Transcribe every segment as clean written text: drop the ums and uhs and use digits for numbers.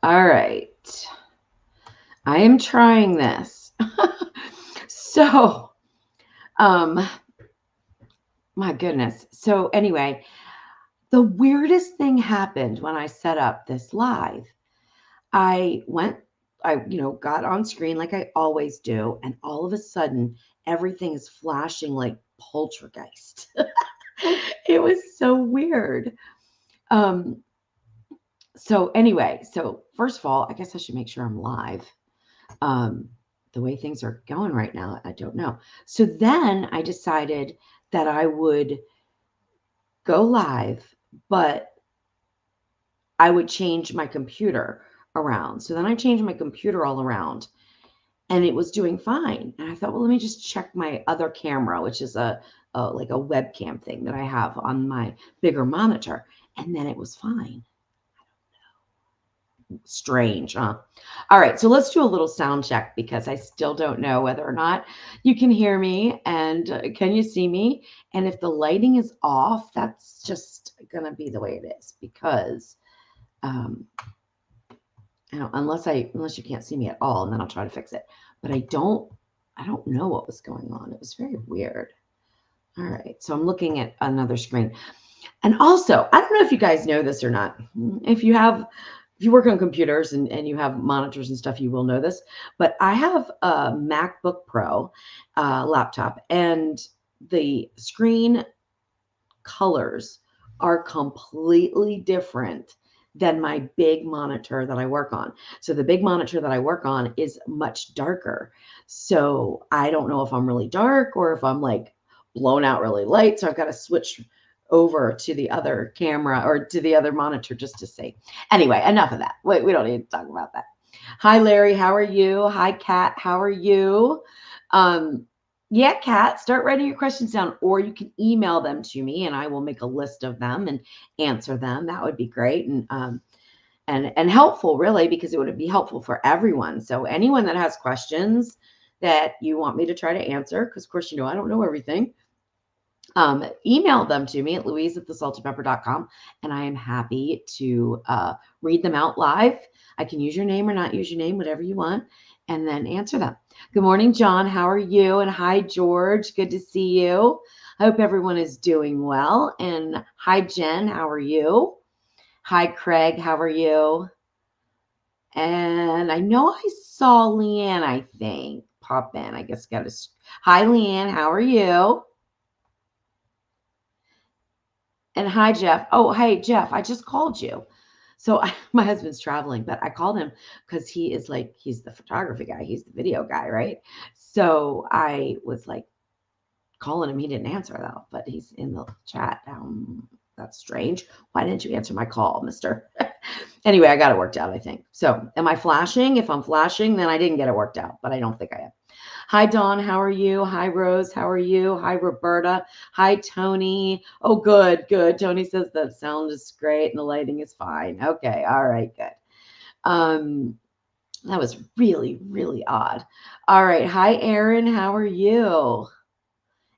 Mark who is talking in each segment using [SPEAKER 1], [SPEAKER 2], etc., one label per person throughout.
[SPEAKER 1] All right. I am trying this. So, um, my goodness. So anyway, the weirdest thing happened when I set up this live. I went, got on screen like I always do, and all of a sudden, everything is flashing like poltergeist. It was so weird. Um, so anyway, so first of all, I guess I should make sure I'm live. Um, the way things are going right now, I don't know. So then I decided that I would go live, but I would change my computer around. So then I changed my computer all around and it was doing fine. And I thought, well, let me just check my other camera, which is like a webcam thing that I have on my bigger monitor. And then it was fine. Strange, huh? All right, so let's do a little sound check because I still don't know whether or not you can hear me and can you see me? And if the lighting is off, that's just gonna be the way it is because um, unless you can't see me at all, and then I'll try to fix it. But I don't know what was going on. It was very weird. All right, so I'm looking at another screen. And also, I don't know if you guys know this or not. If you work on computers and you have monitors and stuff, you will know this. But I have a MacBook Pro laptop, and the screen colors are completely different than my big monitor that I work on. So the big monitor that I work on is much darker. So I don't know if I'm really dark or if I'm like blown out really light. So I've got to switch over to the other camera or to the other monitor just to see. Anyway, enough of that. Wait, we don't need to talk about that. Hi, Larry. How are you? Hi, Kat. How are you? Um, yeah, Kat, start writing your questions down, or you can email them to me, and I will make a list of them and answer them. That would be great and helpful, really, because it would be helpful for everyone. So anyone that has questions that you want me to try to answer, because of course I don't know everything. Email them to me at louise@thesaltypepper.com, and I am happy to read them out live. I can use your name or not use your name, whatever you want, and then answer them. Good morning, John. How are you? And hi, George. Good to see you. I hope everyone is doing well. And hi, Jen. How are you? Hi, Craig. How are you? And I know I saw Leanne, I think, pop in. I guess got a. Hi, Leanne. How are you? And hi, Jeff. Oh, hey, Jeff, I just called you. So my husband's traveling, but I called him because he's the photography guy. He's the video guy, right? So I was like calling him. He didn't answer though, but he's in the chat. That's strange. Why didn't you answer my call, mister? Anyway, I got it worked out, I think. So am I flashing? If I'm flashing, then I didn't get it worked out, but I don't think I am. Hi, Dawn. How are you? Hi, Rose. How are you? Hi, Roberta. Hi, Tony. Oh, good, good. Tony says the sound is great and the lighting is fine. Okay. All right. Good. That was really, really odd. All right. Hi, Erin. How are you?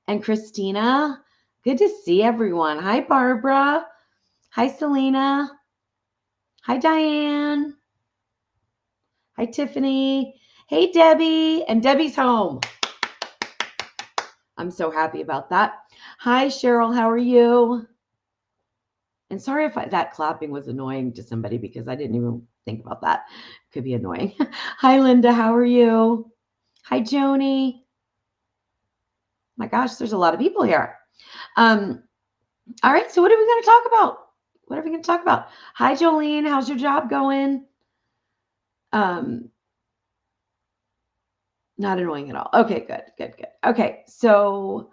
[SPEAKER 1] And Christina. Good to see everyone. Hi, Barbara. Hi, Selena. Hi, Diane. Hi, Tiffany. Hey, Debbie. And Debbie's home. I'm so happy about that. Hi, Cheryl. How are you? And sorry if that clapping was annoying to somebody because I didn't even think about that. It could be annoying. Hi, Linda. How are you? Hi, Joni. My gosh, there's a lot of people here. All right. So what are we going to talk about? What are we going to talk about? Hi, Jolene. How's your job going? Not annoying at all. Okay, good, good, good. Okay, so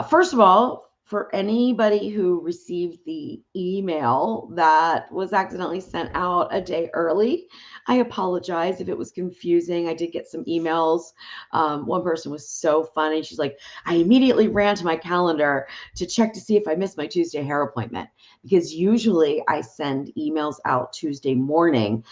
[SPEAKER 1] first of all, for anybody who received the email that was accidentally sent out a day early, I apologize if it was confusing. I did get some emails. One person was so funny. She's like, I immediately ran to my calendar to check to see if I missed my Tuesday hair appointment because usually I send emails out Tuesday morning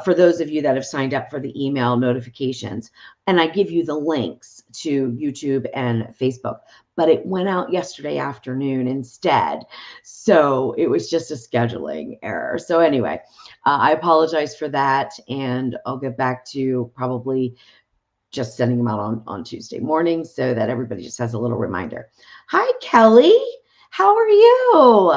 [SPEAKER 1] for those of you that have signed up for the email notifications, and I give you the links to YouTube and Facebook, but it went out yesterday afternoon instead. So it was just a scheduling error. So anyway, I apologize for that, and I'll get back to probably just sending them out on Tuesday morning so that everybody just has a little reminder. Hi, Kelly. How are you?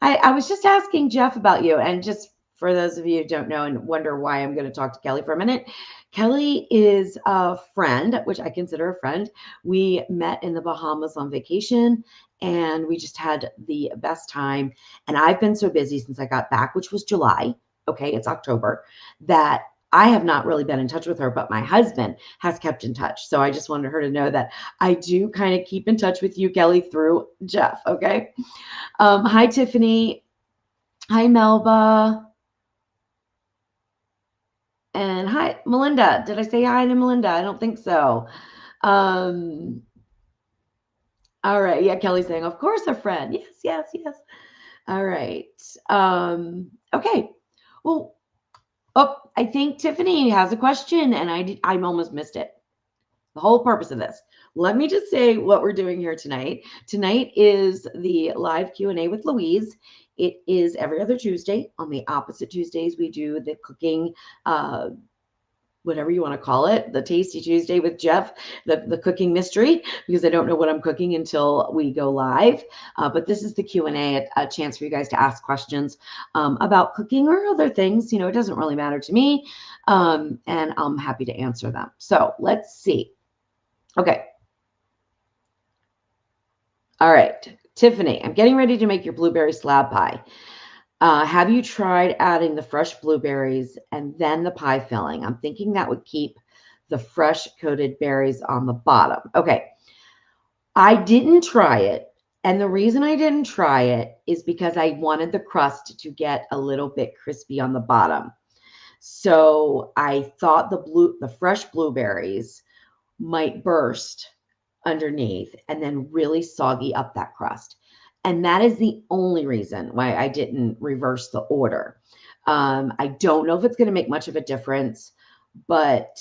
[SPEAKER 1] I was just asking Jeff about you, and just for those of you who don't know and wonder why I'm going to talk to Kelly for a minute, Kelly is a friend, which I consider a friend. We met in the Bahamas on vacation, and we just had the best time. And I've been so busy since I got back, which was July. Okay, it's October, that I have not really been in touch with her, but my husband has kept in touch. So I just wanted her to know that I do kind of keep in touch with you, Kelly, through Jeff. Okay. Hi, Tiffany. Hi, Melba. And hi, Melinda. Did I say hi to Melinda? I don't think so. All right. Yeah, Kelly's saying, of course, a friend. Yes, yes, yes. All right. Okay. Well, oh, I think Tiffany has a question, and I almost missed it. The whole purpose of this. Let me just say what we're doing here tonight. Tonight is the live Q&A with Louise. It is every other Tuesday. On the opposite Tuesdays, we do the cooking, whatever you want to call it, the Tasty Tuesday with Jeff, the cooking mystery, because I don't know what I'm cooking until we go live. But this is the Q&A, a chance for you guys to ask questions about cooking or other things. You know, it doesn't really matter to me, and I'm happy to answer them. So let's see. Okay. All right. Tiffany, I'm getting ready to make your blueberry slab pie. Have you tried adding the fresh blueberries and then the pie filling? I'm thinking that would keep the fresh coated berries on the bottom. Okay. I didn't try it. And the reason I didn't try it is because I wanted the crust to get a little bit crispy on the bottom. So I thought the fresh blueberries might burst underneath and then really soggy up that crust. And that is the only reason why I didn't reverse the order. I don't know if it's going to make much of a difference, but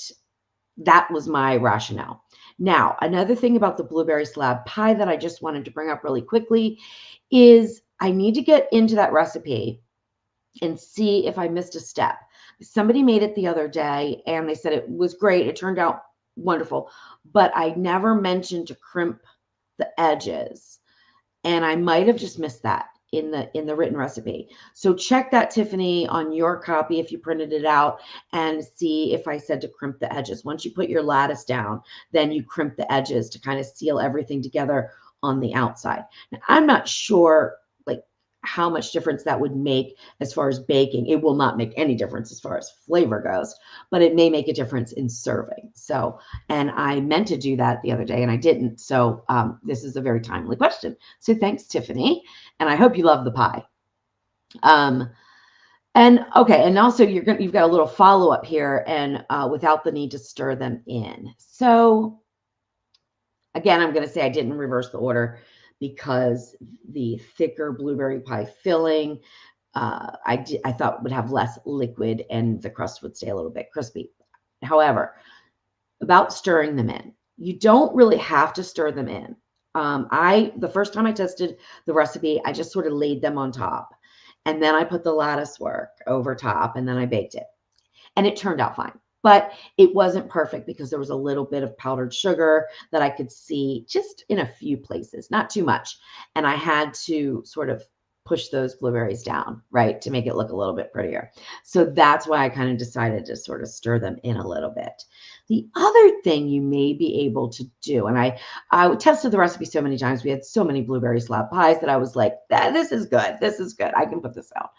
[SPEAKER 1] that was my rationale. Now, another thing about the blueberry slab pie that I just wanted to bring up really quickly is I need to get into that recipe and see if I missed a step. Somebody made it the other day and they said it was great. It turned out wonderful, but I never mentioned to crimp the edges, and I might have just missed that in the written recipe. So check that, Tiffany, on your copy if you printed it out, and see if I said to crimp the edges. Once you put your lattice down, then you crimp the edges to kind of seal everything together on the outside. Now, I'm not sure how much difference that would make as far as baking. It will not make any difference as far as flavor goes, but it may make a difference in serving. So, and I meant to do that the other day and I didn't. So this is a very timely question. So thanks, Tiffany. And I hope you love the pie. And okay, and also you've got a little follow-up here, and without the need to stir them in. So again, I'm going to say I didn't reverse the order, because the thicker blueberry pie filling, I thought would have less liquid and the crust would stay a little bit crispy. However, about stirring them in, you don't really have to stir them in. The first time I tested the recipe, I just sort of laid them on top, and then I put the lattice work over top, and then I baked it, and it turned out fine. But it wasn't perfect because there was a little bit of powdered sugar that I could see just in a few places, not too much. And I had to sort of push those blueberries down, right, to make it look a little bit prettier. So that's why I kind of decided to sort of stir them in a little bit. The other thing you may be able to do, and I tested the recipe so many times, we had so many blueberry slab pies that I was like, this is good. This is good. I can put this out.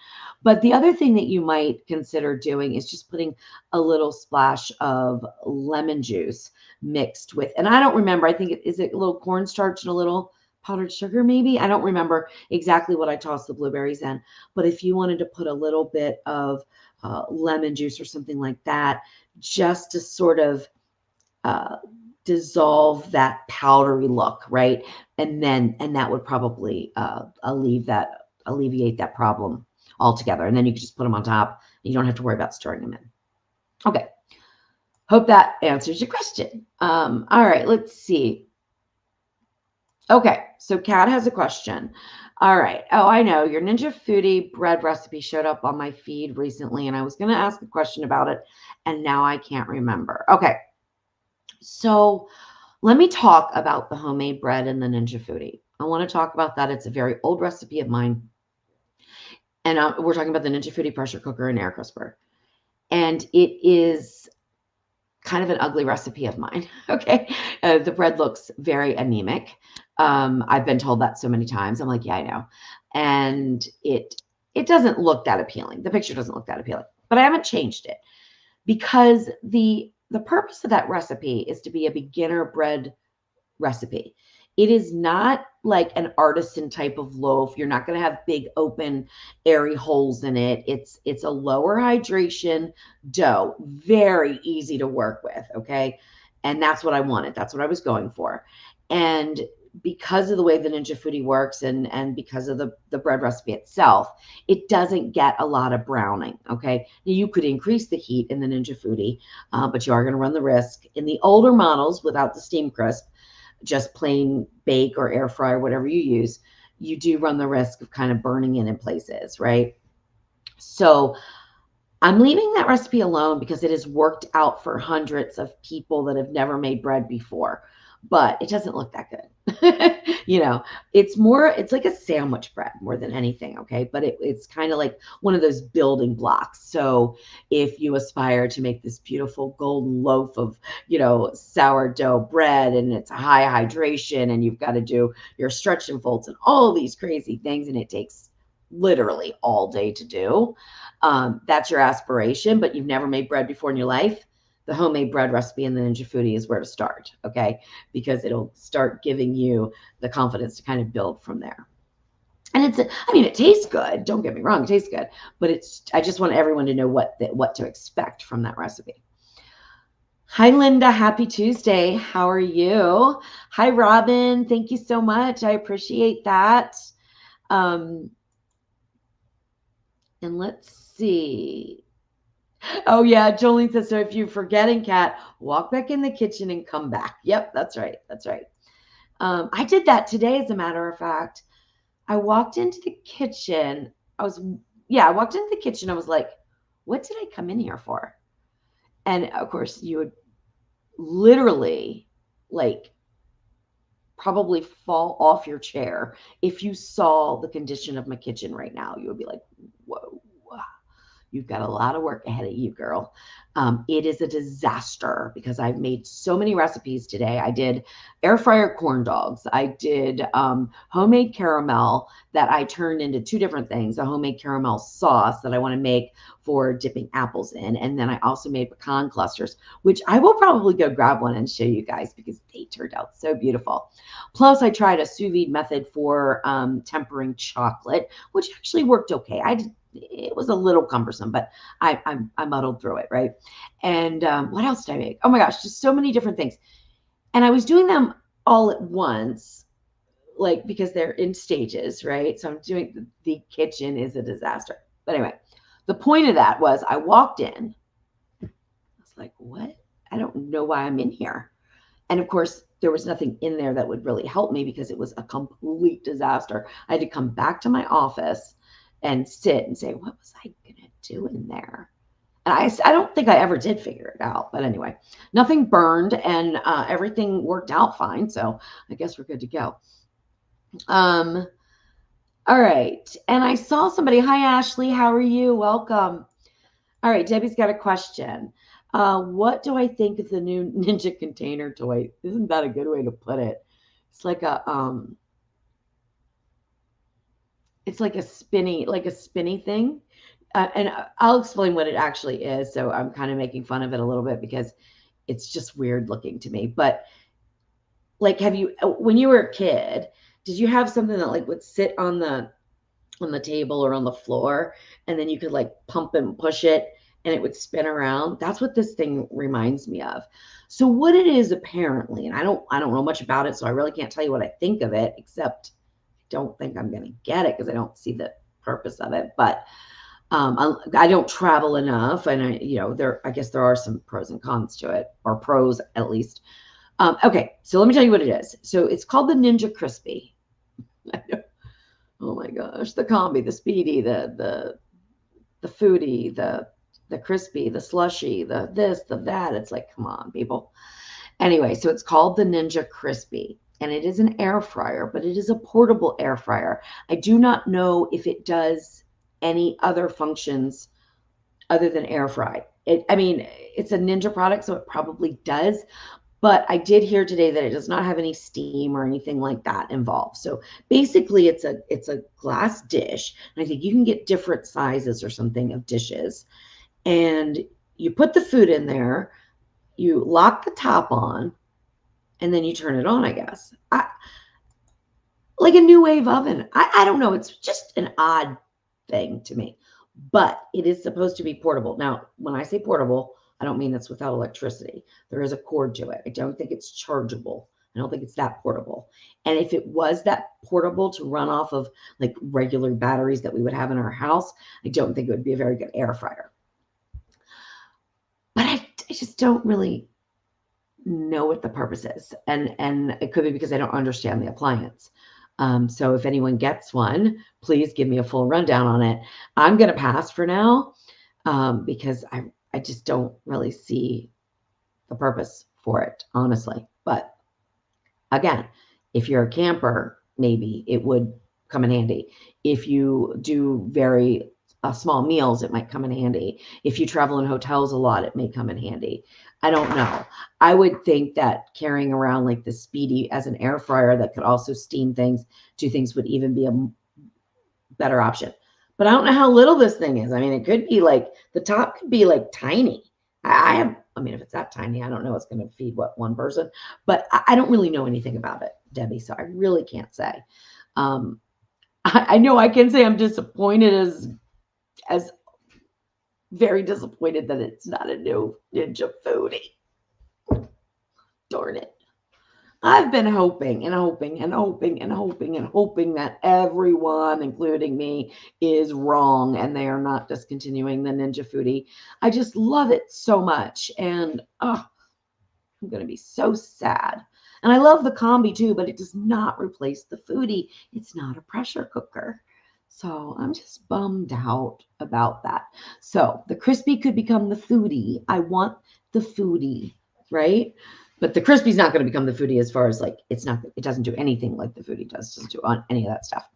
[SPEAKER 1] But the other thing that you might consider doing is just putting a little splash of lemon juice mixed with, and I don't remember, I think is it a little cornstarch and a little powdered sugar, maybe? I don't remember exactly what I tossed the blueberries in, but if you wanted to put a little bit of lemon juice or something like that, just to sort of dissolve that powdery look, right? And that would probably alleviate that problem. all together. And then you can just put them on top. You don't have to worry about stirring them in. Okay. Hope that answers your question. All right, let's see. Okay, so Kat has a question. All right. Oh, I know. Your Ninja Foodi bread recipe showed up on my feed recently, and I was going to ask a question about it, and now I can't remember. Okay. So let me talk about the homemade bread and the Ninja Foodi. I want to talk about that. It's a very old recipe of mine. And we're talking about the Ninja Foodi pressure cooker and air crisper. And it is kind of an ugly recipe of mine. Okay. The bread looks very anemic. I've been told that so many times. I'm like, yeah, I know. And it doesn't look that appealing. The picture doesn't look that appealing, but I haven't changed it because the purpose of that recipe is to be a beginner bread recipe. It is not like an artisan type of loaf. You're not going to have big open airy holes in it. It's a lower hydration dough, very easy to work with, okay? And that's what I wanted. That's what I was going for. And because of the way the Ninja Foodi works and because of the bread recipe itself, it doesn't get a lot of browning, okay? Now, you could increase the heat in the Ninja Foodi, but you are going to run the risk. In the older models, without the steam crisp, just plain bake or air fry or whatever you use, you do run the risk of kind of burning it in places, right? So I'm leaving that recipe alone because it has worked out for hundreds of people that have never made bread before, but it doesn't look that good. It's like a sandwich bread more than anything, okay? But it's kind of like one of those building blocks. So if you aspire to make this beautiful golden loaf of, sourdough bread, and it's high hydration, and you've got to do your stretch and folds and all these crazy things, and it takes literally all day to do, that's your aspiration, but you've never made bread before in your life, the homemade bread recipe in the Ninja Foodi is where to start, okay? Because it'll start giving you the confidence to kind of build from there. And it tastes good. Don't get me wrong, it tastes good, but I just want everyone to know what to expect from that recipe. Hi, Linda. Happy Tuesday. How are you? Hi, Robin. Thank you so much. I appreciate that. And let's see. Oh, yeah. Jolene says, so if you're forgetting, Kat, walk back in the kitchen and come back. Yep, that's right. That's right. I did that today, as a matter of fact. I walked into the kitchen. I walked into the kitchen. I was like, what did I come in here for? And of course, you would literally probably fall off your chair if you saw the condition of my kitchen right now. You would be like, whoa. You've got a lot of work ahead of you, girl. It is a disaster because I've made so many recipes today. I did air fryer corn dogs. I did homemade caramel that I turned into two different things, a homemade caramel sauce that I want to make for dipping apples in. And then I also made pecan clusters, which I will probably go grab one and show you guys because they turned out so beautiful. Plus, I tried a sous vide method for tempering chocolate, which actually worked okay. It was a little cumbersome, but I muddled through it, right? And what else did I make? Oh my gosh, just so many different things. And I was doing them all at once, because they're in stages, right? So I'm doing the kitchen is a disaster. But anyway, the point of that was I walked in. I was like, what? I don't know why I'm in here. And of course, there was nothing in there that would really help me because it was a complete disaster. I had to come back to my office and sit and say, what was I going to do in there? And I don't think I ever did figure it out. But anyway, nothing burned and everything worked out fine. So I guess we're good to go. All right. And I saw somebody. Hi, Ashley. How are you? Welcome. All right. Debbie's got a question. What do I think of the new Ninja container toy? Isn't that a good way to put it? It's like a spinny thing. And I'll explain what it actually is. So I'm kind of making fun of it a little bit because it's just weird looking to me. But when you were a kid, did you have something that would sit on the table or on the floor, and then you could pump and push it and it would spin around? That's what this thing reminds me of. So what it is apparently, and I don't know much about it, so I really can't tell you what I think of it, except I don't think I'm going to get it because I don't see the purpose of it, but I don't travel enough, and I guess there are some pros and cons to it, or pros at least. Okay, so let me tell you what it is. So it's called the Ninja Crispy. Oh my gosh, the Combi, the Speedy, the Foodi, the Crispy, the Slushy, the this, the that. It's like, come on, people. Anyway, so it's called the Ninja Crispy, and it is an air fryer, but it is a portable air fryer. I do not know if it does any other functions other than air fry. I mean, it's a Ninja product, so it probably does. But I did hear today that it does not have any steam or anything like that involved. So basically, it's a glass dish, and I think you can get different sizes or something of dishes. And you put the food in there, you lock the top on, and then you turn it on, I guess. Like a new wave oven. I don't know. It's just an odd thing to me. But it is supposed to be portable. Now, when I say portable, I don't mean it's without electricity. There is a cord to it. I don't think it's chargeable. I don't think it's that portable. And if it was that portable to run off of like regular batteries that we would have in our house, I don't think it would be a very good air fryer. But I just don't really know what the purpose is. And it could be because I don't understand the appliance. So if anyone gets one, please give me a full rundown on it. I'm going to pass for now because I just don't really see the purpose for it, honestly. But again, if you're a camper, maybe it would come in handy. If you do very small meals, it might come in handy. If you travel in hotels a lot, it may come in handy. I don't know. I would think that carrying around like the Speedy as an air fryer that could also steam things, do things would even be a better option. But I don't know how little this thing is. I mean, it could be like, the top could be like tiny. I mean, if it's that tiny, I don't know. It's going to feed what, one person, but I don't really know anything about it, Debbie. So I really can't say. I know I can say I'm disappointed as very disappointed that it's not a new Ninja Foodi. Darn it. I've been hoping and hoping and hoping and hoping and hoping that everyone, including me, is wrong and they are not discontinuing the Ninja Foodi. I just love it so much. And I'm going to be so sad. And I love the Combi too, but it does not replace the Foodi. It's not a pressure cooker. So I'm just bummed out about that. So the Crispy could become the Foodi. I want the Foodi, right? But the Crispy's not going to become the Foodi as far as like, it doesn't do anything like the Foodi does. Doesn't do on any of that stuff.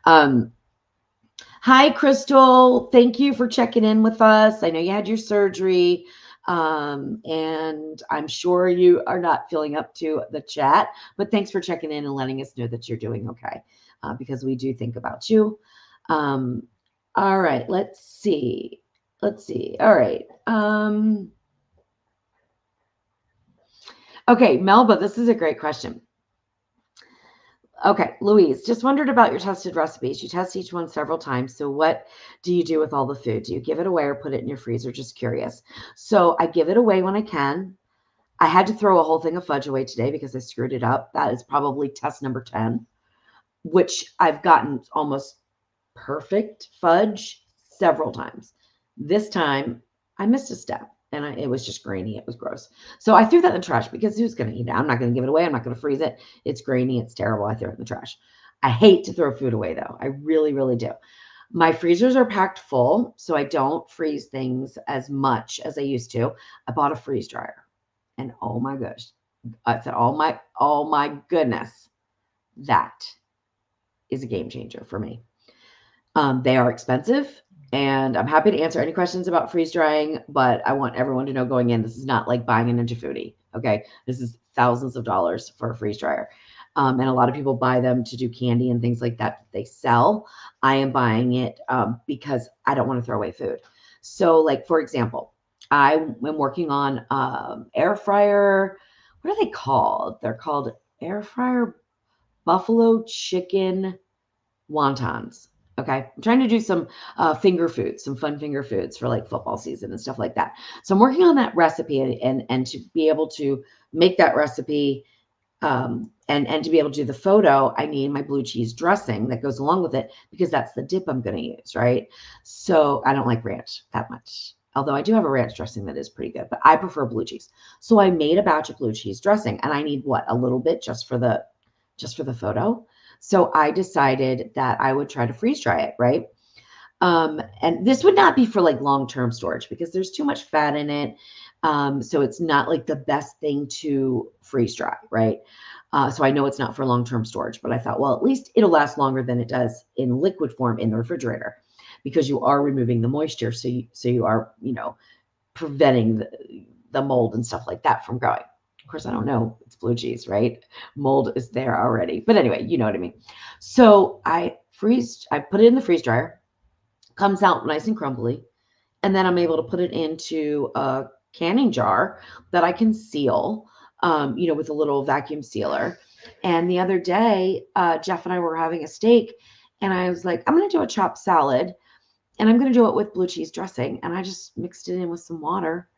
[SPEAKER 1] Hi, Crystal. Thank you for checking in with us. I know you had your surgery. And I'm sure you are not feeling up to the chat, but thanks for checking in and letting us know that you're doing okay. Because we do think about you. All right, let's see. All right. Okay, Melba, this is a great question. Okay, Louise, just wondered about your tested recipes. You test each one several times. So what do you do with all the food? Do you give it away or put it in your freezer? Just curious. So I give it away when I can. I had to throw a whole thing of fudge away today because I screwed it up. That is probably test number 10. Which I've gotten almost perfect fudge several times. This time I missed a step and it was just grainy. It was gross. So I threw that in the trash because who's going to eat it? I'm not going to give it away. I'm not going to freeze it. It's grainy. It's terrible. I threw it in the trash. I hate to throw food away though. I really, really do. My freezers are packed full, so I don't freeze things as much as I used to. I bought a freeze dryer and oh my gosh. I said, oh my goodness, that is a game changer for me. They are expensive and I'm happy to answer any questions about freeze drying, but I want everyone to know going in, this is not like buying a Ninja Foodi. Okay. This is thousands of dollars for a freeze dryer. And a lot of people buy them to do candy and things like that they sell. I am buying it because I don't want to throw away food. So like, for example, I am working on air fryer. What are they called? They're called air fryer buffalo chicken wontons. Okay. I'm trying to do some finger foods, some fun finger foods for like football season and stuff like that. So I'm working on that recipe and to be able to make that recipe And to be able to do the photo, I need my blue cheese dressing that goes along with it because that's the dip I'm going to use, right? So I don't like ranch that much, although I do have a ranch dressing that is pretty good, but I prefer blue cheese. So I made a batch of blue cheese dressing, and I need what, a little bit just for the photo. So I decided that I would try to freeze dry it, right? And this would not be for like long-term storage because there's too much fat in it. So it's not like the best thing to freeze dry, right? So I know it's not for long-term storage, but I thought, well, at least it'll last longer than it does in liquid form in the refrigerator because you are removing the moisture. So you are, preventing the mold and stuff like that from growing. Of course, I don't know. It's blue cheese, right? Mold is there already. But anyway, you know what I mean. So I put it in the freeze dryer, comes out nice and crumbly. And then I'm able to put it into a canning jar that I can seal, with a little vacuum sealer. And the other day, Jeff and I were having a steak, and I was like, I'm going to do a chopped salad, and I'm going to do it with blue cheese dressing. And I just mixed it in with some water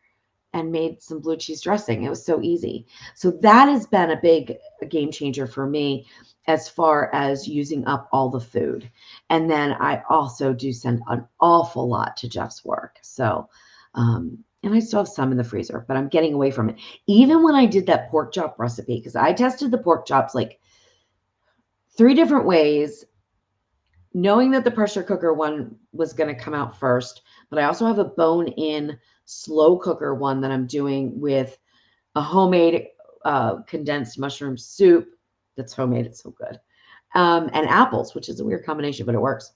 [SPEAKER 1] and made some blue cheese dressing. It was so easy. So that has been a game changer for me as far as using up all the food. And then I also do send an awful lot to Jeff's work. So, and I still have some in the freezer, but I'm getting away from it. Even when I did that pork chop recipe, because I tested the pork chops like 3 different ways, knowing that the pressure cooker one was going to come out first, but I also have a bone-in slow cooker one that I'm doing with a homemade condensed mushroom soup that's homemade. It's so good. And apples, which is a weird combination, but it works.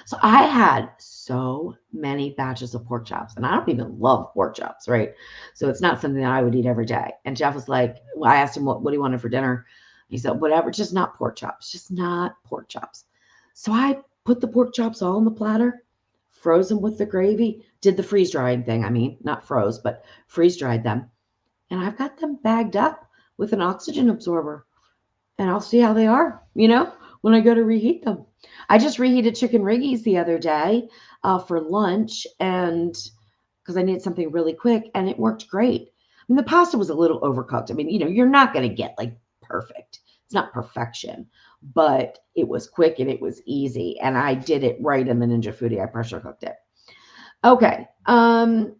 [SPEAKER 1] So I had so many batches of pork chops, and I don't even love pork chops, right? So it's not something that I would eat every day. And Jeff was like, well, I asked him what he wanted for dinner. He said, whatever, just not pork chops, just not pork chops. So I put the pork chops all in the platter, froze them with the gravy, did the freeze drying thing. I mean, not froze, but freeze dried them. And I've got them bagged up with an oxygen absorber. And I'll see how they are, when I go to reheat them. I just reheated chicken riggies the other day for lunch, and because I needed something really quick, and it worked great. I mean, the pasta was a little overcooked. I mean, you're not going to get like perfect. It's not perfection, but it was quick and it was easy. And I did it right in the Ninja Foodi. I pressure cooked it. Okay. MJ,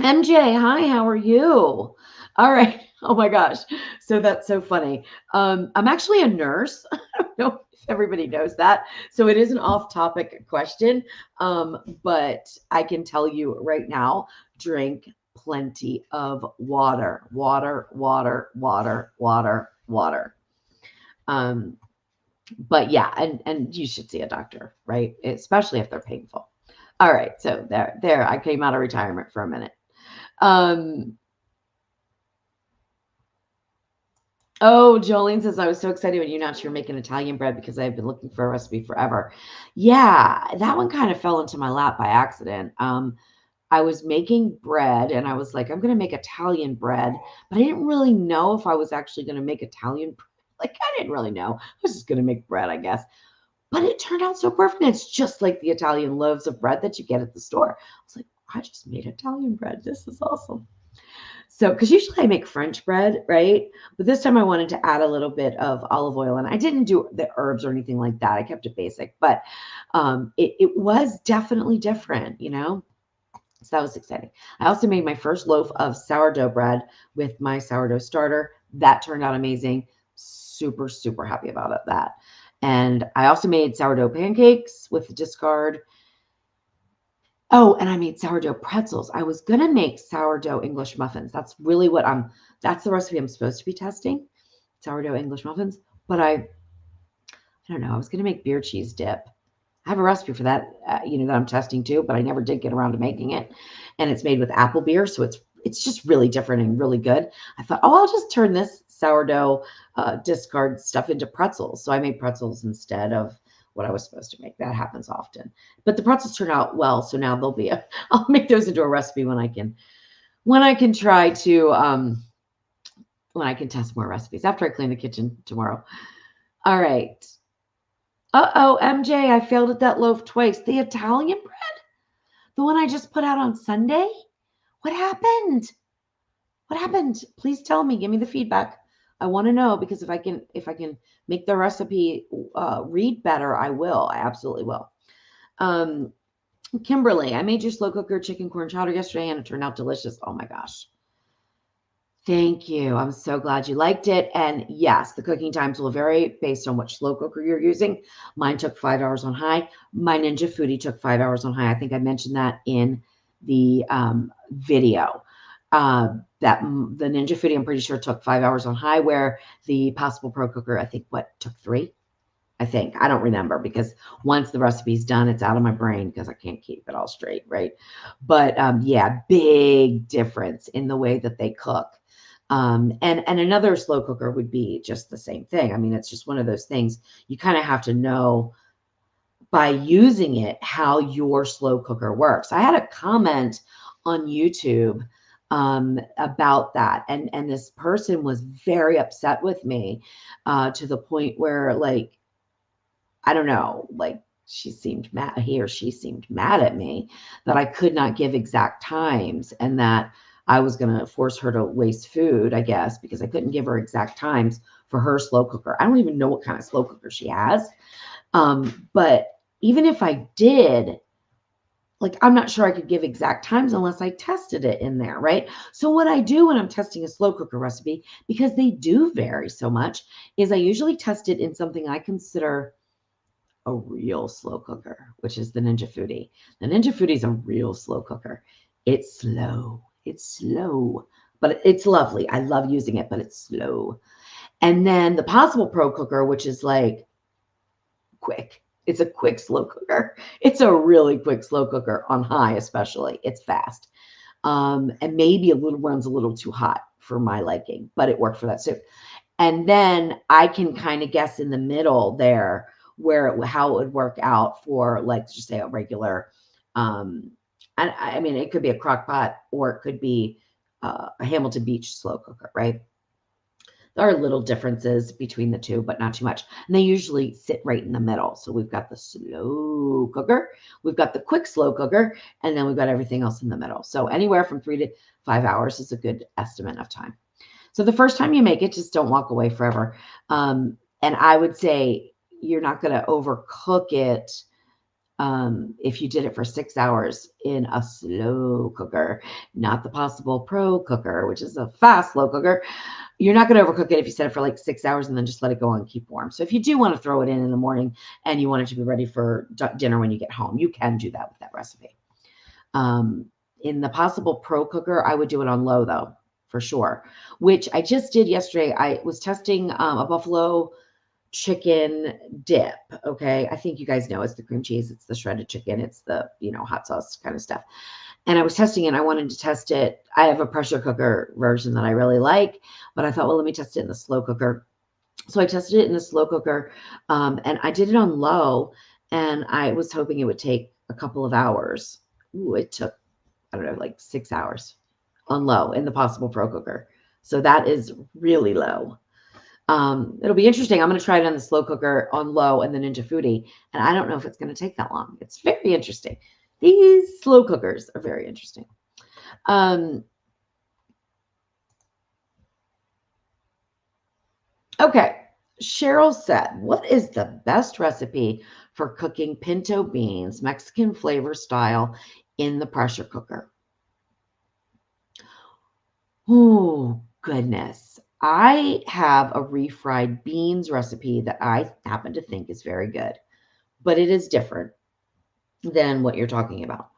[SPEAKER 1] hi, how are you? All right. Oh my gosh. So that's so funny. I'm actually a nurse. I don't know if everybody knows that. So it is an off-topic question. But I can tell you right now, drink plenty of water. Water, water, water, water, water. But yeah, and you should see a doctor, right? Especially if they're painful. All right. So there, I came out of retirement for a minute. Oh, Jolene says, I was so excited when you announced you were making Italian bread because I've been looking for a recipe forever. Yeah, that one kind of fell into my lap by accident. I was making bread and I was like, I'm going to make Italian bread, but I didn't really know if I was actually going to make Italian bread. Like, I didn't really know. I was just going to make bread, I guess. But it turned out so perfect. It's just like the Italian loaves of bread that you get at the store. I was like, I just made Italian bread. This is awesome. So, because usually I make French bread, right? But this time I wanted to add a little bit of olive oil, and I didn't do the herbs or anything like that. I kept it basic, but it was definitely different, So that was exciting. I also made my first loaf of sourdough bread with my sourdough starter. That turned out amazing. Super, super happy about that. And I also made sourdough pancakes with the discard. Oh, and I made sourdough pretzels. I was going to make sourdough English muffins. That's really that's the recipe I'm supposed to be testing, sourdough English muffins. But I don't know. I was going to make beer cheese dip. I have a recipe for that, that I'm testing too, but I never did get around to making it. And it's made with apple beer, so it's just really different and really good. I thought, I'll just turn this sourdough discard stuff into pretzels. So I made pretzels instead of what I was supposed to make. That happens often. But the pretzels turn out well, so now I'll make those into a recipe when I can try to when I can test more recipes after I clean the kitchen tomorrow. All right. Uh-oh, MJ, I failed at that loaf twice. The Italian bread? The one I just put out on Sunday? What happened? What happened? Please tell me. Give me the feedback. I want to know, because if I can make the recipe read better, I will. I absolutely will. Kimberly, I made your slow cooker chicken corn chowder yesterday and it turned out delicious. Oh my gosh. Thank you. I'm so glad you liked it. And yes, the cooking times will vary based on which slow cooker you're using. Mine took 5 hours on high. My Ninja Foodi took 5 hours on high. I think I mentioned that in the video. That the Ninja Foodi, I'm pretty sure, took 5 hours on high, where the Possible Pro Cooker, I think, took 3? I think. I don't remember, because once the recipe's done, it's out of my brain because I can't keep it all straight, right? But yeah, big difference in the way that they cook. And another slow cooker would be just the same thing. I mean, it's just one of those things you kind of have to know by using it how your slow cooker works. I had a comment on YouTube about that, and this person was very upset with me to the point where, like, I don't know, like, he or she seemed mad at me that I could not give exact times, and that I was going to force her to waste food, I guess, because I couldn't give her exact times for her slow cooker. I don't even know what kind of slow cooker she has. But even if I did, like, I'm not sure I could give exact times unless I tested it in there, right? So what I do when I'm testing a slow cooker recipe, because they do vary so much, is I usually test it in something I consider a real slow cooker, which is the Ninja Foodi. The Ninja Foodi is a real slow cooker. It's slow. It's slow, but it's lovely. I love using it, but it's slow. And then the Possible Pro Cooker, which is like quick. It's a quick slow cooker. It's a really quick slow cooker on high, especially. It's fast. And maybe runs a little too hot for my liking, but it worked for that soup. And then I can kind of guess in the middle there how it would work out for, like, just say a regular, I mean, it could be a crock pot, or it could be a Hamilton Beach slow cooker, right? There are little differences between the two, but not too much. And they usually sit right in the middle. So we've got the slow cooker, we've got the quick slow cooker, and then we've got everything else in the middle. So anywhere from 3 to 5 hours is a good estimate of time. So the first time you make it, just don't walk away forever. And I would say you're not going to overcook it if you did it for 6 hours in a slow cooker, not the Possible Pro Cooker, which is a fast slow cooker. You're not going to overcook it if you set it for like 6 hours and then just let it go and keep warm. So if you do want to throw it in the morning and you want it to be ready for dinner when you get home, you can do that with that recipe. In the Possible Pro Cooker, I would do it on low, though, for sure, which I just did yesterday. I was testing a buffalo chicken dip. Okay. I think you guys know it's the cream cheese, it's the shredded chicken, it's the, hot sauce kind of stuff. And I was testing it. I wanted to test it. I have a pressure cooker version that I really like, but I thought, well, let me test it in the slow cooker. So I tested it in the slow cooker, and I did it on low, and I was hoping it would take a couple of hours. Ooh, it took, I don't know, like 6 hours on low in the Possible Pro Cooker. So that is really low. It'll be interesting. I'm going to try it on the slow cooker on low and the Ninja Foodi, and I don't know if it's going to take that long. It's very interesting. These slow cookers are very interesting. Okay. Cheryl said, what is the best recipe for cooking pinto beans, Mexican flavor style, in the pressure cooker? Oh, goodness. I have a refried beans recipe that I happen to think is very good, but it is different than what you're talking about.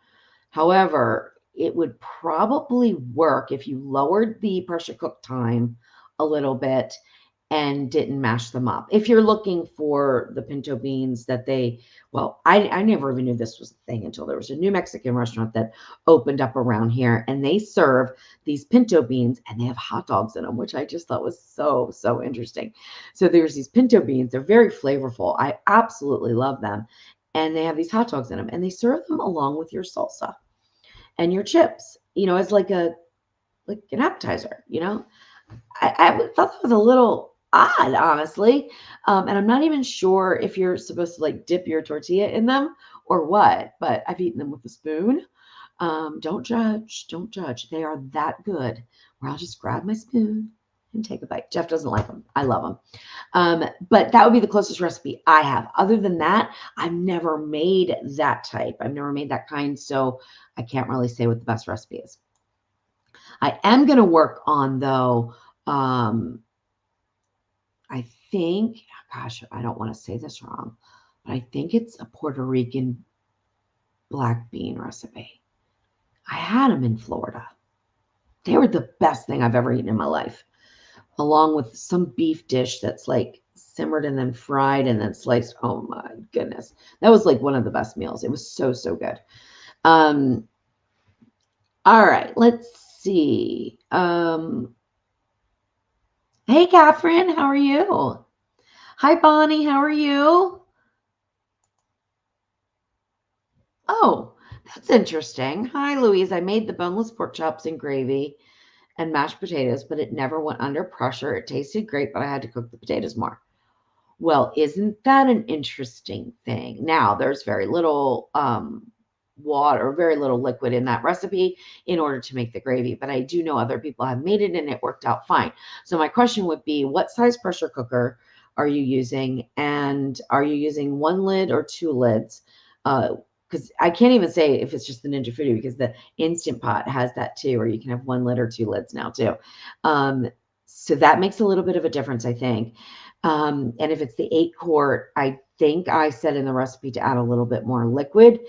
[SPEAKER 1] However, it would probably work if you lowered the pressure cook time a little bit and didn't mash them up. If you're looking for the pinto beans that I never even knew this was a thing until there was a new Mexican restaurant that opened up around here, and they serve these pinto beans and they have hot dogs in them, which I just thought was so, so interesting. So there's these pinto beans. They're very flavorful. I absolutely love them. And they have these hot dogs in them, and they serve them along with your salsa and your chips, as like an appetizer, I thought that was a little odd, honestly. And I'm not even sure if you're supposed to like dip your tortilla in them or what, but I've eaten them with a spoon. Don't judge. Don't judge. They are that good where I'll just grab my spoon and take a bite. Jeff doesn't like them. I love them. But that would be the closest recipe I have. Other than that, I've never made that type. I've never made that kind, so I can't really say what the best recipe is. I am going to work on, though, I think, gosh, I don't want to say this wrong, but I think it's a Puerto Rican black bean recipe. I had them in Florida. They were the best thing I've ever eaten in my life, along with some beef dish that's like simmered and then fried and then sliced. Oh my goodness. That was like one of the best meals. It was so, so good. All right, let's see. Hey, Catherine, how are you? Hi, Bonnie, how are you? Oh, that's interesting. Hi, Louise. I made the boneless pork chops and gravy and mashed potatoes, but it never went under pressure. It tasted great, but I had to cook the potatoes more. Well, isn't that an interesting thing? Now, there's very little water, very little liquid in that recipe in order to make the gravy, but I do know other people have made it and it worked out fine. So my question would be, what size pressure cooker are you using? And are you using one lid or two lids? Because I can't even say if it's just the Ninja Foodi, because the Instant Pot has that too, or you can have one lid or two lids now too. So that makes a little bit of a difference, I think. And if it's the 8-quart, I think I said in the recipe to add a little bit more liquid.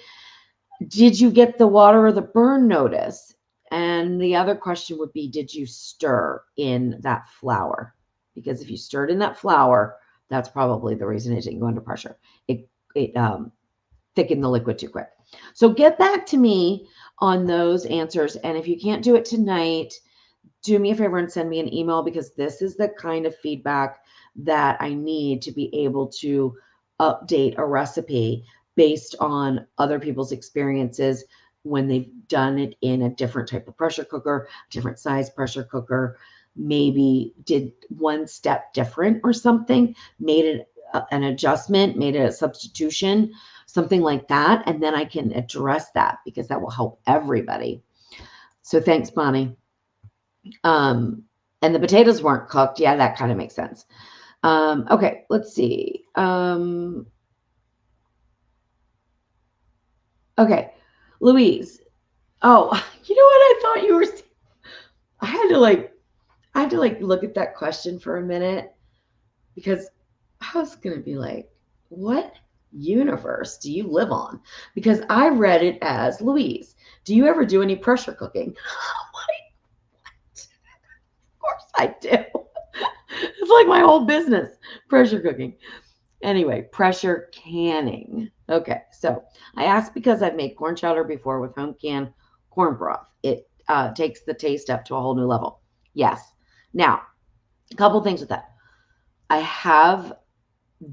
[SPEAKER 1] Did you get the water or the burn notice? And the other question would be, did you stir in that flour? Because if you stirred in that flour, that's probably the reason it didn't go under pressure. It thickened the liquid too quick. So get back to me on those answers. And if you can't do it tonight, do me a favor and send me an email, because this is the kind of feedback that I need to be able to update a recipe based on other people's experiences when they've done it in a different type of pressure cooker, different size pressure cooker, maybe did one step different or something, made it an adjustment, made it a substitution, something like that. And then I can address that, because that will help everybody. So thanks, Bonnie. And the potatoes weren't cooked. Yeah, that kind of makes sense. Okay, let's see. Okay, Louise. Oh, you know what I thought you were? I had to look at that question for a minute, because I was gonna be like, what universe do you live on? Because I read it as, Louise, do you ever do any pressure cooking? What? Of course I do. It's like my whole business, pressure cooking. Anyway, pressure canning. Okay, so I asked because I've made corn chowder before with home canned corn broth. It takes the taste up to a whole new level. Yes. Now, a couple things with that. I have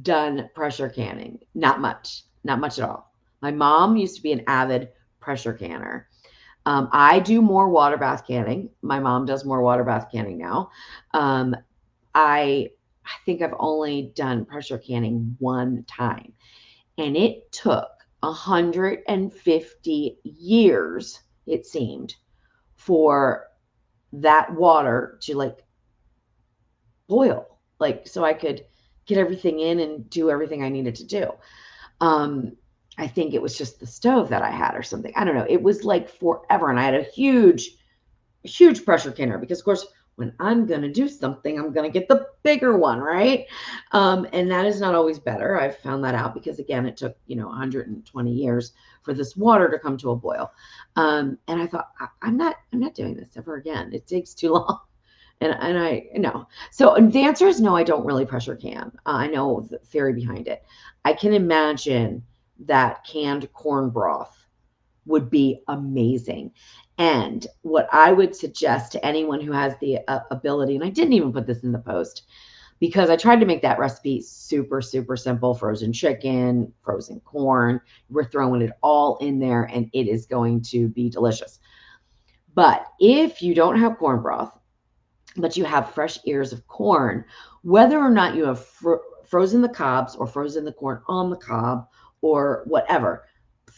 [SPEAKER 1] done pressure canning. Not much at all. My mom used to be an avid pressure canner. I do more water bath canning. My mom does more water bath canning now. I think I've only done pressure canning one time, and it took 150 years, it seemed, for that water to like boil, like so I could get everything in and do everything I needed to do. I think it was just the stove that I had or something. I don't know. It was like forever, and I had a huge pressure canner, because of course, when I'm going to do something, I'm going to get the bigger one, right? And that is not always better. I've found that out, because again, it took, 120 years for this water to come to a boil. And I thought, I'm not doing this ever again. It takes too long. And I know. So the answer is no, I don't really pressure can. I know the theory behind it. I can imagine that canned corn broth would be amazing. And what I would suggest to anyone who has the ability, and I didn't even put this in the post, because I tried to make that recipe super, super simple: frozen chicken, frozen corn. We're throwing it all in there, and it is going to be delicious. But if you don't have corn broth, but you have fresh ears of corn, whether or not you have frozen the cobs or frozen the corn on the cob or whatever,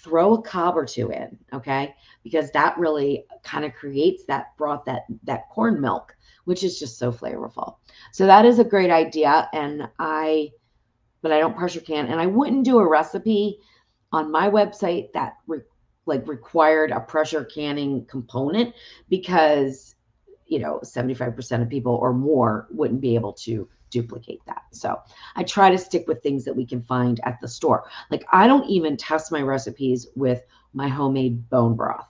[SPEAKER 1] throw a cob or two in, okay? Because that really kind of creates that broth, that corn milk, which is just so flavorful. So that is a great idea. But I don't pressure can, and I wouldn't do a recipe on my website that required a pressure canning component, because 75% of people or more wouldn't be able to duplicate that. So I try to stick with things that we can find at the store. Like, I don't even test my recipes with my homemade bone broth,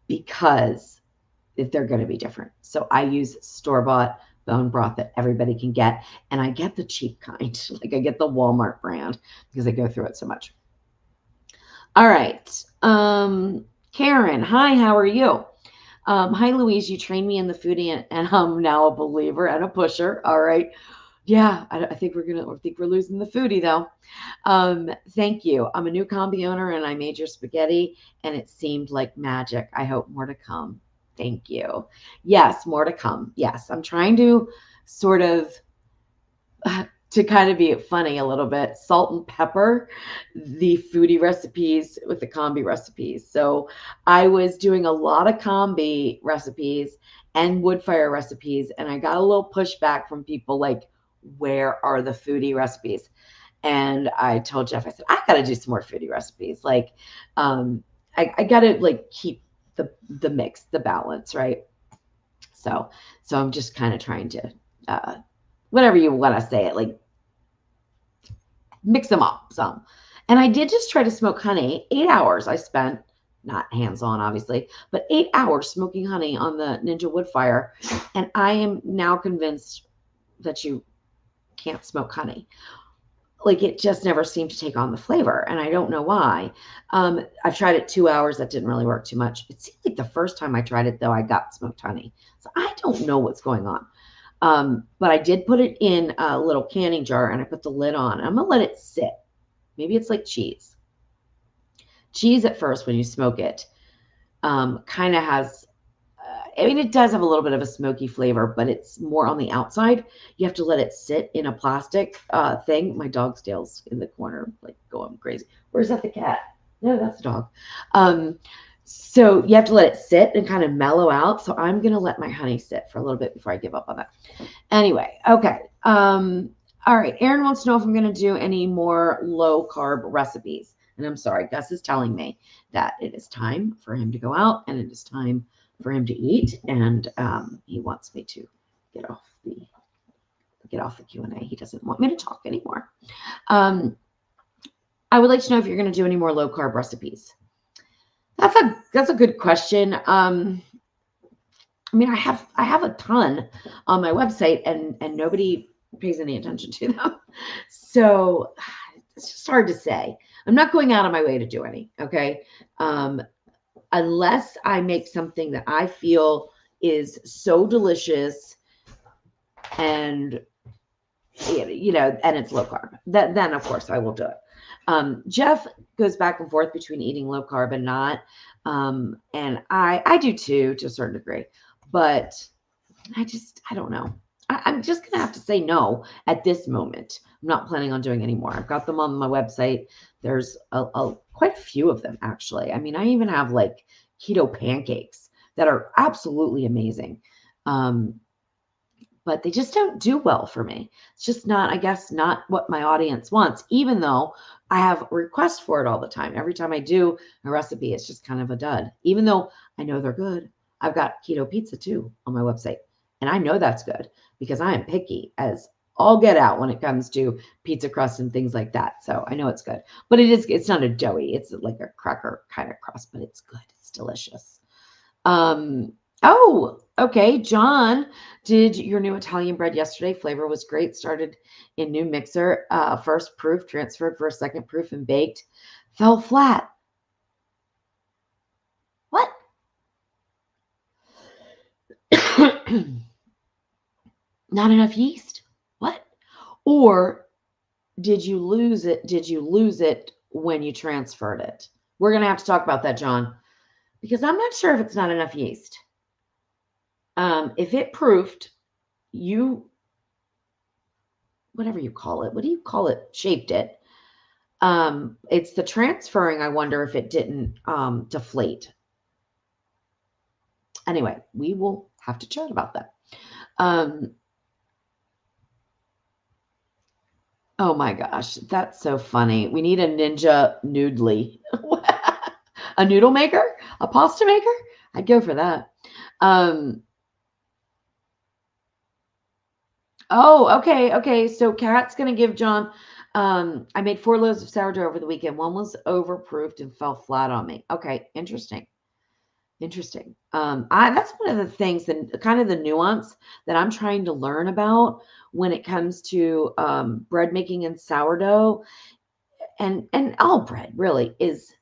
[SPEAKER 1] because if they're going to be different. So I use store-bought bone broth that everybody can get, and I get the cheap kind. Like, I get the Walmart brand because I go through it so much. All right. Karen, hi, how are you? Hi, Louise, you trained me in the Foodi, and I'm now a believer and a pusher. All right. Yeah, I think we're losing the Foodi though. Thank you. I'm a new Combi owner, and I made your spaghetti, and it seemed like magic. I hope more to come. Thank you. Yes, more to come. Yes, I'm trying to sort of to kind of be funny a little bit, salt and pepper the Foodi recipes with the Combi recipes. So I was doing a lot of Combi recipes and wood fire recipes, and I got a little pushback from people like, where are the Foodi recipes? And I told Jeff, I said, I got to do some more Foodi recipes. Like, I got to like keep the mix, the balance, right? So I'm just kind of trying to, whatever you want to say it, like mix them up some. And I did just try to smoke honey. 8 hours I spent, not hands-on obviously, but 8 hours smoking honey on the Ninja wood fire. And I am now convinced that you can't smoke honey. Like, it just never seemed to take on the flavor, and I don't know why. I've tried it 2 hours. That didn't really work too much. It seemed like the first time I tried it, though, I got smoked honey. So I don't know what's going on. But I did put it in a little canning jar, and I put the lid on. I'm going to let it sit. Maybe it's like cheese. Cheese at first, when you smoke it, kind of has, it does have a little bit of a smoky flavor, but it's more on the outside. You have to let it sit in a plastic thing. My dog's tail's in the corner, like going crazy. Where's that, the cat? No, that's the dog. So you have to let it sit and kind of mellow out. So I'm going to let my honey sit for a little bit before I give up on that. Anyway, okay. All right. Aaron wants to know if I'm going to do any more low carb recipes. And I'm sorry, Gus is telling me that it is time for him to go out, and it is time for him to eat. And he wants me to get off the Q&A. He doesn't want me to talk anymore. I would like to know if you're going to do any more low carb recipes. That's a good question. I mean, I have a ton on my website, and nobody pays any attention to them. So it's just hard to say. I'm not going out of my way to do any, okay? Unless I make something that I feel is so delicious and, and it's low carb, then of course I will do it. Jeff goes back and forth between eating low carb and not. And I do too, to a certain degree, but I don't know. I'm just going to have to say no at this moment. I'm not planning on doing any more. I've got them on my website. There's quite a few of them, actually. I mean, I even have like keto pancakes that are absolutely amazing. But they just don't do well for me. It's just not, I guess, not what my audience wants, even though I have requests for it all the time. Every time I do a recipe, it's just kind of a dud, even though I know they're good. I've got keto pizza too on my website, and I know that's good because I am picky as all get out when it comes to pizza crust and things like that. So I know it's good, but it's not a doughy. It's like a cracker kind of crust, but it's good. It's delicious. Oh, okay. John, did your new Italian bread yesterday. Flavor was great. Started in new mixer. First proof, transferred for a second proof, and baked. Fell flat. What? Not enough yeast? What? Or did you lose it? Did you lose it when you transferred it? We're going to have to talk about that, John, because I'm not sure if it's not enough yeast. If it proofed, whatever you call it, what do you call it? Shaped it. It's the transferring. I wonder if it didn't deflate. Anyway, we will have to chat about that. Oh my gosh, that's so funny. We need a ninja noodly. A noodle maker? A pasta maker? I'd go for that. Oh, okay, okay. So Kat's gonna give John. I made 4 loaves of sourdough over the weekend. One was overproofed and fell flat on me. Okay, interesting. Interesting. That's one of the things and kind of the nuance that I'm trying to learn about when it comes to bread making and sourdough and all bread really is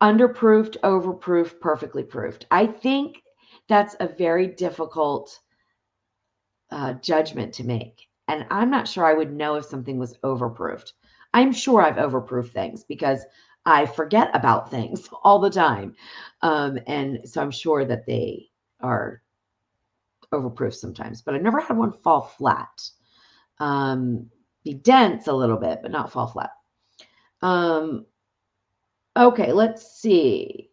[SPEAKER 1] underproofed, overproofed, perfectly proofed. I think that's a very difficult judgment to make. And I'm not sure I would know if something was overproofed. I'm sure I've overproofed things because I forget about things all the time. And so I'm sure that they are overproofed sometimes, but I've never had one fall flat. Be dense a little bit, but not fall flat. Okay, let's see.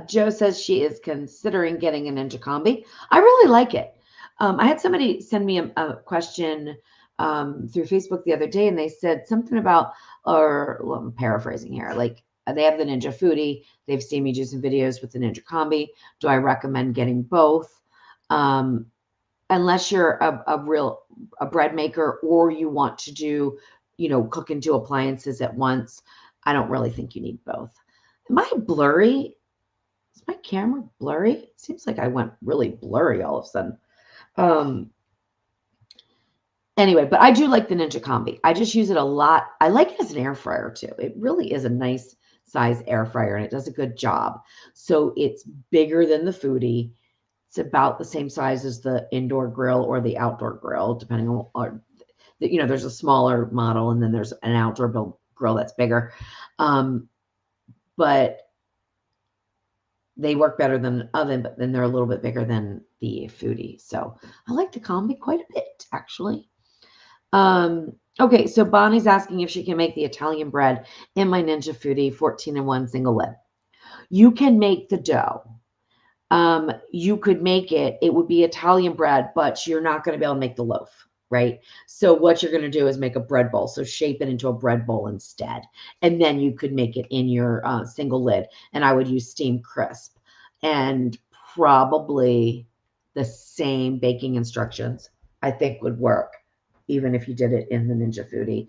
[SPEAKER 1] Joe says she is considering getting an Ninja Combi. I really like it. I had somebody send me a question through Facebook the other day, and they said something about, or well, I'm paraphrasing here, like they have the Ninja Foodi. They've seen me do some videos with the Ninja Combi. Do I recommend getting both? Unless you're a bread maker or you want to do, cook and do appliances at once, I don't really think you need both. Am I blurry? Is my camera blurry? It seems like I went really blurry all of a sudden. Anyway, but I do like the Ninja Combi. I just use it a lot. I like it as an air fryer too. It really is a nice size air fryer and it does a good job. So it's bigger than the Foodi. It's about the same size as the indoor grill or the outdoor grill, depending on, or, there's a smaller model and then there's an outdoor grill that's bigger. But they work better than an oven, but then they're a little bit bigger than the Foodi. So I like the Combi quite a bit, actually. Okay, so Bonnie's asking if she can make the Italian bread in my Ninja Foodi 14-in-1 single lid. You can make the dough. You could make it. It would be Italian bread, but you're not going to be able to make the loaf, right? So what you're going to do is make a bread bowl. So shape it into a bread bowl instead. And then you could make it in your single lid. And I would use steam crisp and probably the same baking instructions I think would work, even if you did it in the Ninja Foodi.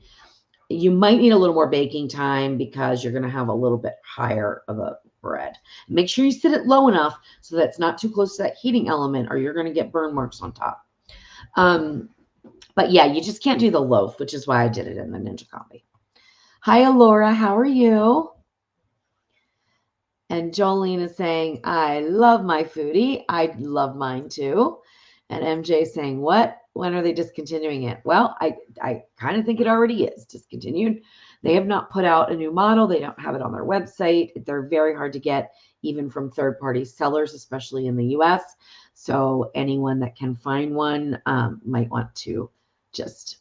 [SPEAKER 1] You might need a little more baking time because you're going to have a little bit higher of a bread. Make sure you sit it low enough so that it's not too close to that heating element or you're going to get burn marks on top. But yeah, you just can't do the loaf, which is why I did it in the Ninja Combi. Hi, Alora. How are you? And Jolene is saying, I love my Foodi. I love mine too. And MJ saying, what? When are they discontinuing it? Well, I kind of think it already is discontinued. They have not put out a new model. They don't have it on their website. They're very hard to get, even from third-party sellers, especially in the US. So anyone that can find one might want to just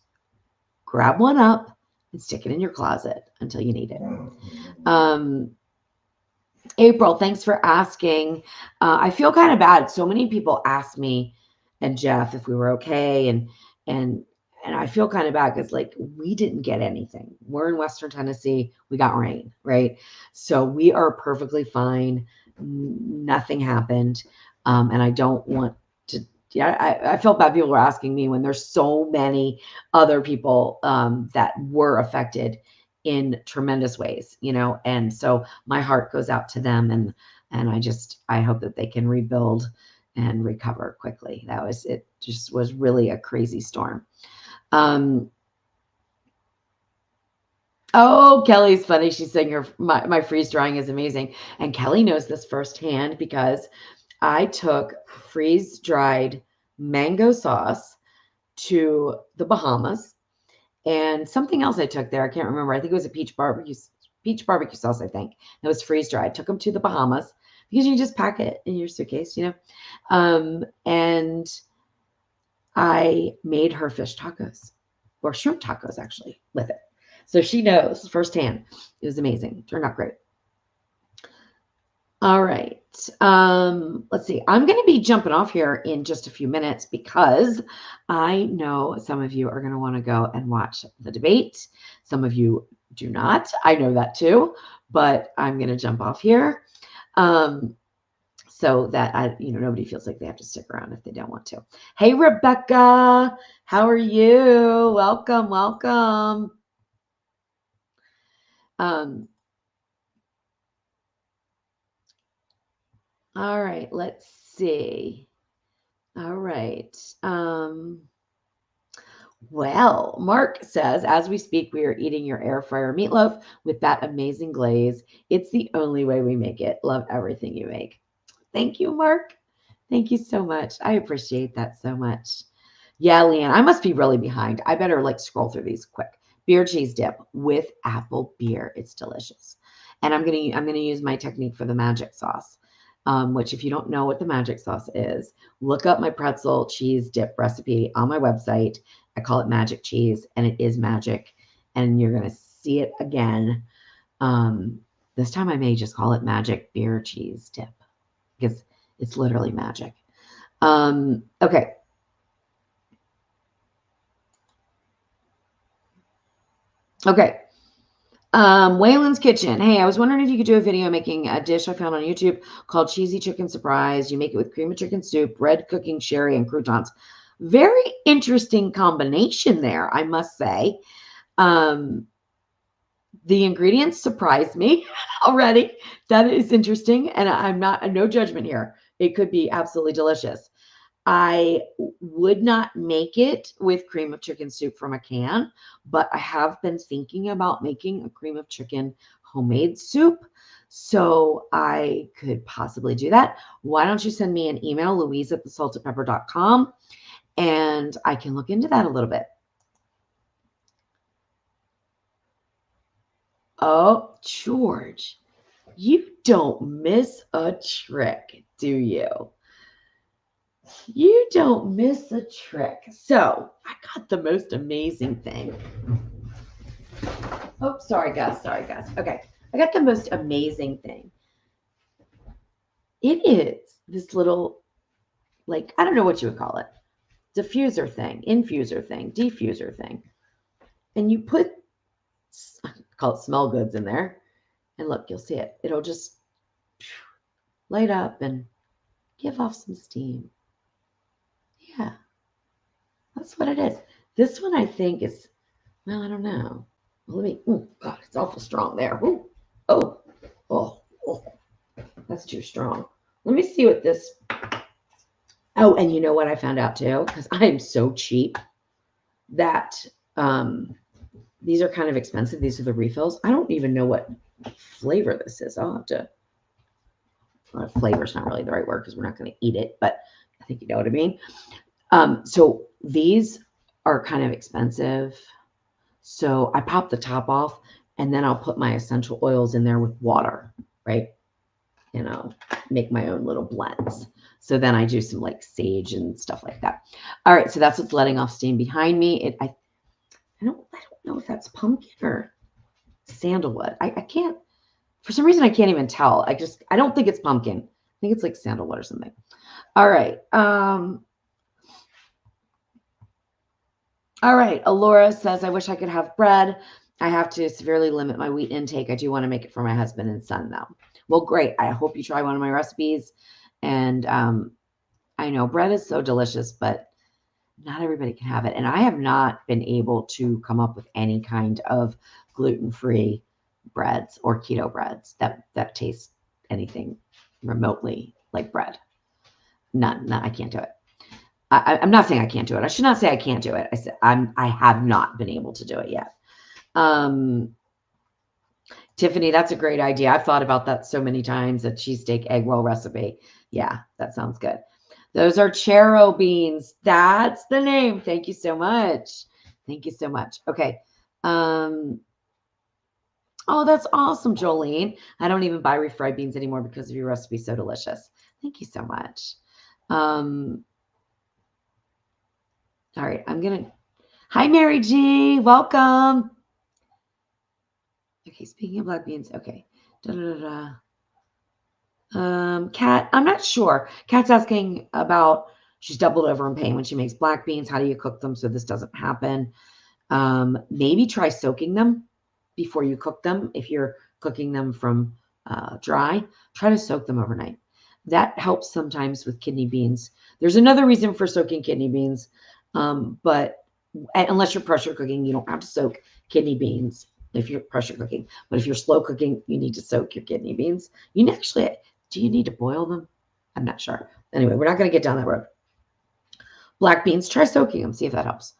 [SPEAKER 1] grab one up and stick it in your closet until you need it. April, thanks for asking. I feel kind of bad. So many people ask me and Jeff if we were okay, and I feel kind of bad because like we didn't get anything. We're in Western Tennessee. We got rain, right? So we are perfectly fine. Nothing happened, and I don't want to. Yeah, I felt bad people were asking me when there's so many other people that were affected in tremendous ways, and so my heart goes out to them, and I hope that they can rebuild and recover quickly. It just was really a crazy storm. Oh, Kelly's funny. She's saying my freeze drying is amazing. And Kelly knows this firsthand because I took freeze dried mango sauce to the Bahamas and something else I took there. I can't remember. I think it was a peach barbecue sauce, I think. It was freeze dried. Took them to the Bahamas because you just pack it in your suitcase, and I made her fish tacos or shrimp tacos actually with it. So she knows firsthand. It was amazing. Turned out great. All right. Let's see. I'm going to be jumping off here in just a few minutes because I know some of you are going to want to go and watch the debate. Some of you do not. I know that too, but I'm going to jump off here so that nobody feels like they have to stick around if they don't want to. Hey, Rebecca, how are you? Welcome, welcome. All right, let's see. All right. Well, Mark says, as we speak, we are eating your air fryer meatloaf with that amazing glaze. It's the only way we make it. Love everything you make. Thank you, Mark. Thank you so much. I appreciate that so much. Yeah, Leanne, I must be really behind. I better scroll through these quick. Beer cheese dip with apple beer. It's delicious. And I'm gonna use my technique for the magic sauce. Which if you don't know what the magic sauce is, look up my pretzel cheese dip recipe on my website. I call it magic cheese, and it is magic. And you're going to see it again. This time I may just call it magic beer cheese dip because it's literally magic. Okay. Okay. Waylon's Kitchen. Hey, I was wondering if you could do a video making a dish I found on YouTube called Cheesy Chicken Surprise. You make it with cream of chicken soup, red cooking sherry, and croutons. Very interesting combination there, I must say. The ingredients surprised me already. That is interesting, and I'm not no judgment here. It could be absolutely delicious. I would not make it with cream of chicken soup from a can, but I have been thinking about making a cream of chicken homemade soup. So I could possibly do that. Why don't you send me an email, louise@thesaltedpepper.com, and I can look into that a little bit. Oh, George, you don't miss a trick, do you? You don't miss a trick. So I got the most amazing thing. Oh, sorry, guys. Okay. I got the most amazing thing. It is this little, I don't know what you would call it. Diffuser thing, infuser thing, diffuser thing. And you put, call it smell goods in there. And look, you'll see it. It'll just light up and give off some steam. Yeah, that's what it is. This one I think is, well, I don't know. Well, oh, God, it's awful strong there. Ooh, oh, that's too strong. Let me see what this, oh, and you know what I found out too? Because I am so cheap that these are kind of expensive. These are the refills. I don't even know what flavor this is. I'll have to, well, flavor's not really the right word because we're not going to eat it, but I think you know what I mean. So these are kind of expensive. So I pop the top off and then I'll put my essential oils in there with water, right? And I'll make my own little blends. So then I do some sage and stuff like that. All right, so that's what's letting off steam behind me. I don't know if that's pumpkin or sandalwood. I can't, for some reason I can't even tell. I don't think it's pumpkin. I think it's sandalwood or something. All right. All right. Alora says, I wish I could have bread. I have to severely limit my wheat intake. I do want to make it for my husband and son, though. Well, great. I hope you try one of my recipes. And I know bread is so delicious, but not everybody can have it. And I have not been able to come up with any kind of gluten-free breads or keto breads that taste anything remotely like bread. None. I can't do it. I'm not saying I can't do it. I should not say I can't do it. I said I have not been able to do it yet. Tiffany, that's a great idea. I've thought about that so many times, a cheesesteak egg roll recipe. Yeah, that sounds good. Those are chero beans. That's the name. Thank you so much. Thank you so much. Okay. Oh, that's awesome, Jolene. I don't even buy refried beans anymore because of your recipe. So delicious. Thank you so much. All right, hi, Mary G. Welcome. Okay, speaking of black beans, okay. Da, da, da, da. Kat, I'm not sure. Kat's asking about she's doubled over in pain when she makes black beans. How do you cook them so this doesn't happen? Maybe try soaking them before you cook them. If you're cooking them from dry, try to soak them overnight. That helps sometimes with kidney beans. There's another reason for soaking kidney beans, but unless you're pressure cooking, you don't have to soak kidney beans if you're pressure cooking. But if you're slow cooking, you need to soak your kidney beans. You actually, do you need to boil them? I'm not sure. Anyway, we're not going to get down that road. Black beans, try soaking them, see if that helps.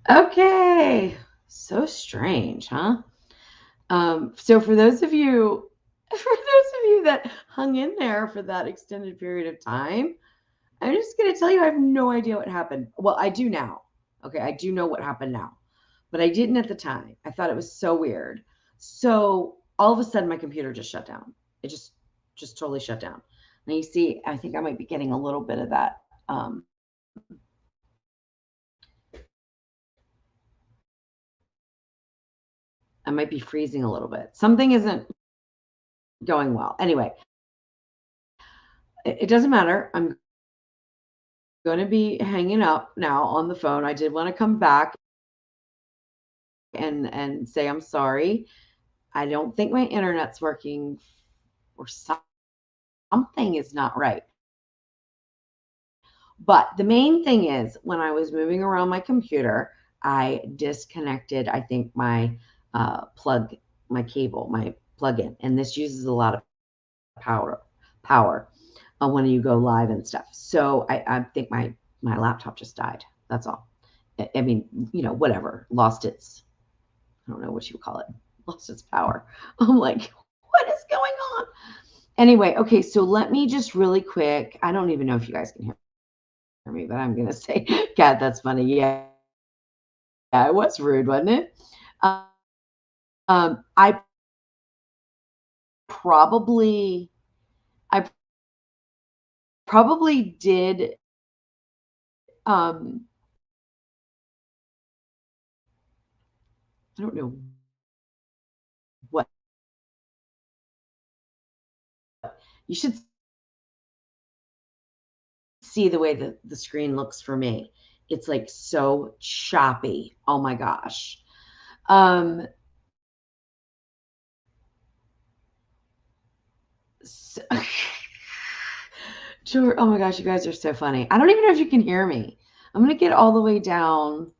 [SPEAKER 1] Okay. So strange, huh? So for those of you that hung in there for that extended period of time, I'm just going to tell you I have no idea what happened. Well, I do now. Okay, I do know what happened now, but I didn't at the time. I thought it was so weird. So all of a sudden my computer just shut down. It just totally shut down. Now you see, I think I might be getting a little bit of that I might be freezing a little bit. Something isn't going well. Anyway, it doesn't matter. I'm going to be hanging up now on the phone. I did want to come back and say I'm sorry. I don't think my internet's working or something is not right. But the main thing is when I was moving around my computer, I disconnected, I think, my my cable, my plug-in. And this uses a lot of power when you go live and stuff. So I think my laptop just died. That's all. I mean, whatever, lost its, I don't know what you would call it, lost its power. I'm like, what is going on? Anyway, okay, so let me just really quick, I don't even know if you guys can hear me, but I'm going to say, God, that's funny. Yeah, it was rude, wasn't it? I probably, I probably did, I don't know what, you should see the way the screen looks for me. It's like so choppy. Oh my gosh. Um, so, oh my gosh, you guys are so funny. I don't even know if you can hear me. I'm going to get all the way down.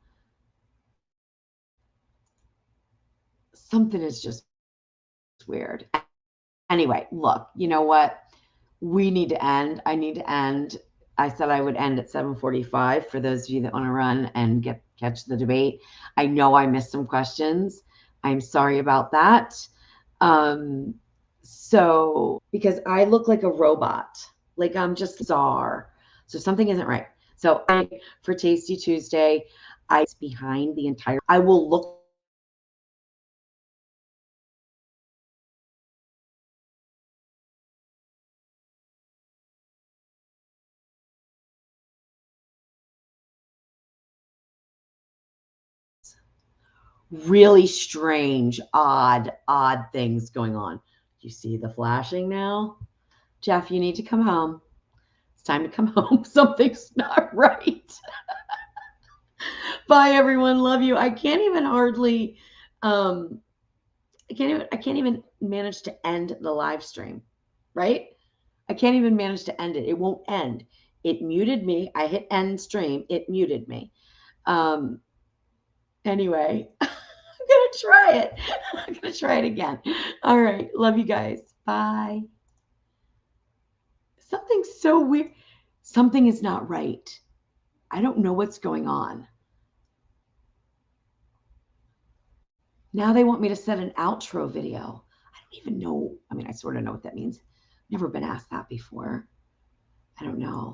[SPEAKER 1] Something is just weird. Anyway, look, you know what? We need to end. I need to end. I said I would end at 7:45 for those of you that want to run and catch the debate. I know I missed some questions. I'm sorry about that. So because I look like a robot, like I'm just bizarre. So something isn't right. So for Tasty Tuesday, it's behind the entire, I will look really strange, odd things going on. You see the flashing now? Jeff, you need to come home. It's time to come home. Something's not right. Bye everyone. Love you. I can't even hardly I can't even manage to end the live stream, right? I can't even manage to end it. It won't end. It muted me. I hit end stream. It muted me. Anyway, I'm going to try it. I'm going to try it again. All right. Love you guys. Bye. Something's so weird. Something is not right. I don't know what's going on. Now they want me to set an outro video. I don't even know. I mean, I sort of know what that means. Never been asked that before. I don't know.